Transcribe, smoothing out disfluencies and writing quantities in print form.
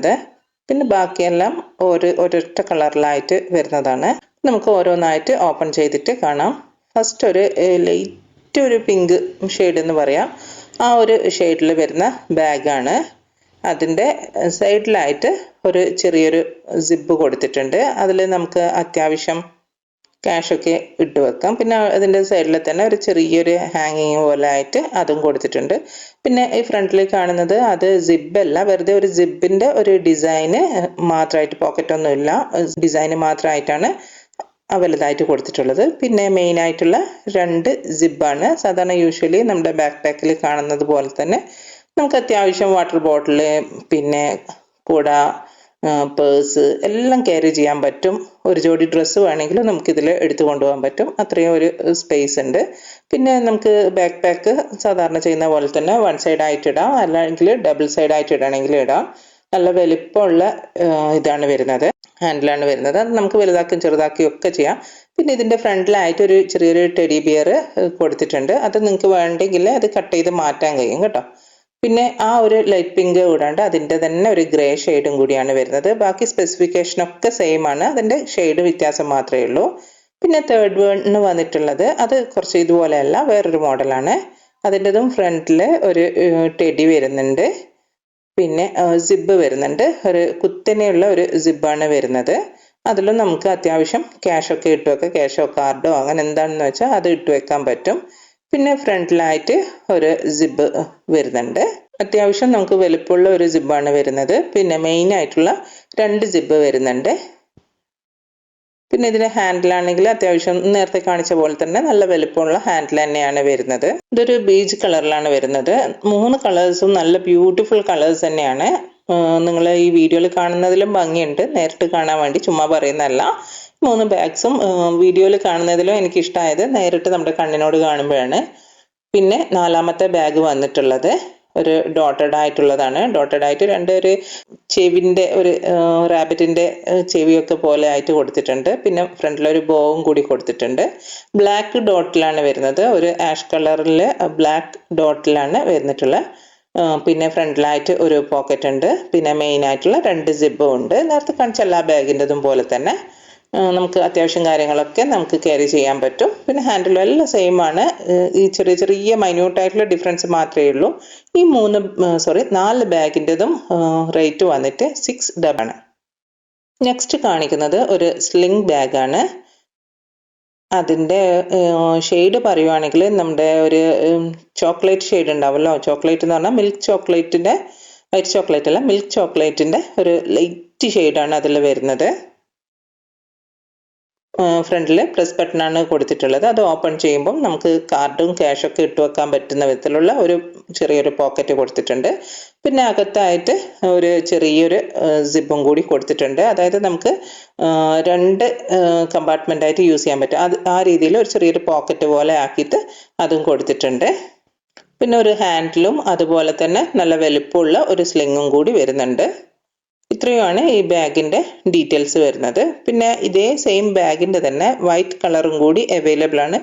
വരുന്നത്. പിന്നെ ബാക്കിയെല്ലാം ഒരൊറ്റ കളറിലായിട്ട് വരുന്നതാണ്. നമുക്ക് ഓരോന്നായിട്ട് ഓപ്പൺ ചെയ്തിട്ട് കാണാം. ഫസ്റ്റ് ഒരു ലൈറ്റ് ഒരു പിങ്ക് ഷെയ്ഡ് എന്ന് പറയാം, ആ ഒരു ഷെയ്ഡിൽ വരുന്ന ബാഗാണ്. അതിൻ്റെ സൈഡിലായിട്ട് ഒരു ചെറിയൊരു സിബ് കൊടുത്തിട്ടുണ്ട്. അതിൽ നമുക്ക് അത്യാവശ്യം ക്യാഷൊക്കെ ഇട്ട് വെക്കാം. പിന്നെ അതിൻ്റെ സൈഡിൽ തന്നെ ഒരു ചെറിയൊരു ഹാങ്ങിങ് പോലെ ആയിട്ട് അതും കൊടുത്തിട്ടുണ്ട്. പിന്നെ ഈ ഫ്രണ്ടിൽ കാണുന്നത് അത് സിബല്ല, വെറുതെ ഒരു സിബിൻ്റെ ഒരു ഡിസൈന് മാത്രമായിട്ട്, പോക്കറ്റൊന്നുമില്ല, ഡിസൈന് മാത്രമായിട്ടാണ് വലുതായിട്ട് കൊടുത്തിട്ടുള്ളത്. പിന്നെ മെയിനായിട്ടുള്ള 2 സിബാണ്. സാധാരണ യൂഷ്വലി നമ്മുടെ ബാക്ക് പാക്കിൽ കാണുന്നത് പോലെ തന്നെ നമുക്ക് അത്യാവശ്യം വാട്ടർ ബോട്ടിൽ, പിന്നെ കുട, പേഴ്സ് എല്ലാം ക്യാരി ചെയ്യാൻ പറ്റും. ഒരു ജോഡി ഡ്രസ്സ് വേണമെങ്കിലും നമുക്കിതിൽ എടുത്തു കൊണ്ടുപോകാൻ പറ്റും. അത്രയും ഒരു സ്പേസ് ഉണ്ട്. പിന്നെ നമുക്ക് ബാക്ക് പാക്ക് സാധാരണ ചെയ്യുന്ന പോലെ തന്നെ 1 സൈഡായിട്ട് ഇടാം, അല്ലെങ്കിൽ ഡബിൾ സൈഡായിട്ട് ഇടണമെങ്കിൽ ഇടാം. നല്ല വലിപ്പമുള്ള ഇതാണ് വരുന്നത്, ഹാൻഡിലാണ് വരുന്നത്. അത് നമുക്ക് വലുതാക്കും ചെറുതാക്കുകയും ഒക്കെ ചെയ്യാം. പിന്നെ ഇതിൻ്റെ ഫ്രണ്ടിലായിട്ട് ഒരു ചെറിയൊരു ടെഡി ബിയർ കൊടുത്തിട്ടുണ്ട്. അത് നിങ്ങൾക്ക് വേണ്ടെങ്കിൽ അത് കട്ട് ചെയ്ത് മാറ്റാൻ കഴിയും കേട്ടോ. പിന്നെ ആ ഒരു ലൈറ്റ് പിങ്ക് കൂടാണ്ട് അതിൻ്റെ തന്നെ ഒരു ഗ്രേ ഷെയ്ഡും കൂടിയാണ് വരുന്നത്. ബാക്കി സ്പെസിഫിക്കേഷനൊക്കെ സെയിം ആണ്, അതിൻ്റെ ഷെയ്ഡ് വ്യത്യാസം മാത്രമേ ഉള്ളൂ. പിന്നെ തേർഡ് വണ്ണ് വന്നിട്ടുള്ളത് അത് കുറച്ച് ഇതുപോലെയല്ല, വേറൊരു മോഡലാണ്. അതിൻ്റെതും ഫ്രണ്ടിൽ ഒരു ടെഡി വരുന്നുണ്ട്. പിന്നെ സിബ് വരുന്നുണ്ട്, ഒരു കുത്തനെയുള്ള ഒരു സിബാണ് വരുന്നത്. അതിലും നമുക്ക് അത്യാവശ്യം ക്യാഷൊക്കെ ഇട്ട് വെക്കാം, ക്യാഷോ കാർഡോ അങ്ങനെ എന്താണെന്ന് വെച്ചാൽ അത് ഇട്ട് വെക്കാൻ പറ്റും. പിന്നെ ഫ്രണ്ടിലായിട്ട് ഒരു സിബ് വരുന്നുണ്ട്. അത്യാവശ്യം നമുക്ക് വലുപ്പമുള്ള ഒരു സിബാണ് വരുന്നത്. പിന്നെ മെയിൻ ആയിട്ടുള്ള 2 സിബ് വരുന്നുണ്ട്. പിന്നെ ഇതിന്റെ ഹാൻഡിലാണെങ്കിൽ അത്യാവശ്യം നേരത്തെ കാണിച്ച പോലെ തന്നെ നല്ല വലുപ്പമുള്ള ഹാൻഡിൽ തന്നെയാണ് വരുന്നത്. ഇതൊരു ബീച്ച് കളറിലാണ് വരുന്നത്. 3 കളേഴ്സും നല്ല ബ്യൂട്ടിഫുൾ കളേഴ്സ് തന്നെയാണ്. നിങ്ങൾ ഈ വീഡിയോയിൽ കാണുന്നതിലും ഭംഗിയുണ്ട്, നേരിട്ട് കാണാൻ വേണ്ടി ചുമ്മാ പറയുന്നതല്ല. 3 ബാഗ്സും വീഡിയോയിൽ കാണുന്നതിലും എനിക്കിഷ്ടമായത് നേരിട്ട് നമ്മുടെ കണ്ണിനോട് കാണുമ്പോഴാണ്. പിന്നെ 4ാമത്തെ ബാഗ് വന്നിട്ടുള്ളത് ഒരു ഡോട്ടഡ് ആയിട്ടുള്ളതാണ്. ഡോട്ടഡ് ആയിട്ട് 2 ഒരു ചെവിൻ്റെ ഒരു റാബിറ്റിൻ്റെ ചെവിയൊക്കെ പോലെ ആയിട്ട് കൊടുത്തിട്ടുണ്ട്. പിന്നെ ഫ്രണ്ടിലൊരു ബോവും കൂടി കൊടുത്തിട്ടുണ്ട്. ബ്ലാക്ക് ഡോട്ടിലാണ് വരുന്നത്, ഒരു ആഷ് കളറിൽ ബ്ലാക്ക് ഡോട്ടിലാണ് വരുന്നിട്ടുള്ളത്. പിന്നെ ഫ്രണ്ടിലായിട്ട് ഒരു പോക്കറ്റ് ഉണ്ട്. പിന്നെ മെയിൻ ആയിട്ടുള്ള 2 സിബും ഉണ്ട്. നേരത്തെ കാണിച്ച എല്ലാ ബാഗിൻ്റെതും പോലെ തന്നെ നമുക്ക് അത്യാവശ്യം കാര്യങ്ങളൊക്കെ നമുക്ക് ക്യാരി ചെയ്യാൻ പറ്റും. പിന്നെ ഹാൻഡിലും എല്ലാം സെയിം ആണ്. ഈ ചെറിയ മൈന്യൂട്ടായിട്ടുള്ള ഡിഫറൻസ് മാത്രമേ ഉള്ളൂ. ഈ 4 ബാഗിൻ്റെതും റേറ്റ് വന്നിട്ട് 6 ആണ്. നെക്സ്റ്റ് കാണിക്കുന്നത് ഒരു സ്ലിംഗ് ബാഗാണ്. അതിൻ്റെ ഷെയ്ഡ് പറയുവാണെങ്കിൽ നമ്മുടെ ഒരു ചോക്ലേറ്റ് ഷെയ്ഡ് ഉണ്ടാവുമല്ലോ, ചോക്ലേറ്റ് എന്ന് പറഞ്ഞാൽ മിൽക്ക് ചോക്ലേറ്റിൻ്റെ, വൈറ്റ് ചോക്ലേറ്റ് അല്ല, മിൽക്ക് ചോക്ലേറ്റിൻ്റെ ഒരു ലൈറ്റ് ഷെയ്ഡാണ് അതിൽ വരുന്നത്. ഫ്രണ്ടിൽ പ്രസ് ബട്ടണാണ് കൊടുത്തിട്ടുള്ളത്. അത് ഓപ്പൺ ചെയ്യുമ്പം നമുക്ക് കാർഡും ക്യാഷൊക്കെ ഇട്ട് വെക്കാൻ പറ്റുന്ന വിധത്തിലുള്ള ഒരു ചെറിയൊരു പോക്കറ്റ് കൊടുത്തിട്ടുണ്ട്. പിന്നെ അകത്തായിട്ട് ഒരു ചെറിയൊരു സിബും കൂടി കൊടുത്തിട്ടുണ്ട്. അതായത് നമുക്ക് 2 കമ്പാർട്ട്മെൻ്റായിട്ട് യൂസ് ചെയ്യാൻ പറ്റും. ആ രീതിയിൽ ഒരു ചെറിയൊരു പോക്കറ്റ് പോലെ ആക്കിയിട്ട് അതും കൊടുത്തിട്ടുണ്ട്. പിന്നെ ഒരു ഹാൻഡിലും അതുപോലെ തന്നെ നല്ല വലുപ്പമുള്ള ഒരു സ്ലിങ്ങും കൂടി വരുന്നുണ്ട്. ഇത്രയുമാണ് ഈ ബാഗിൻ്റെ ഡീറ്റെയിൽസ് വരുന്നത്. പിന്നെ ഇതേ സെയിം ബാഗിൻ്റെ തന്നെ വൈറ്റ് കളറും കൂടി അവൈലബിൾ ആണ്.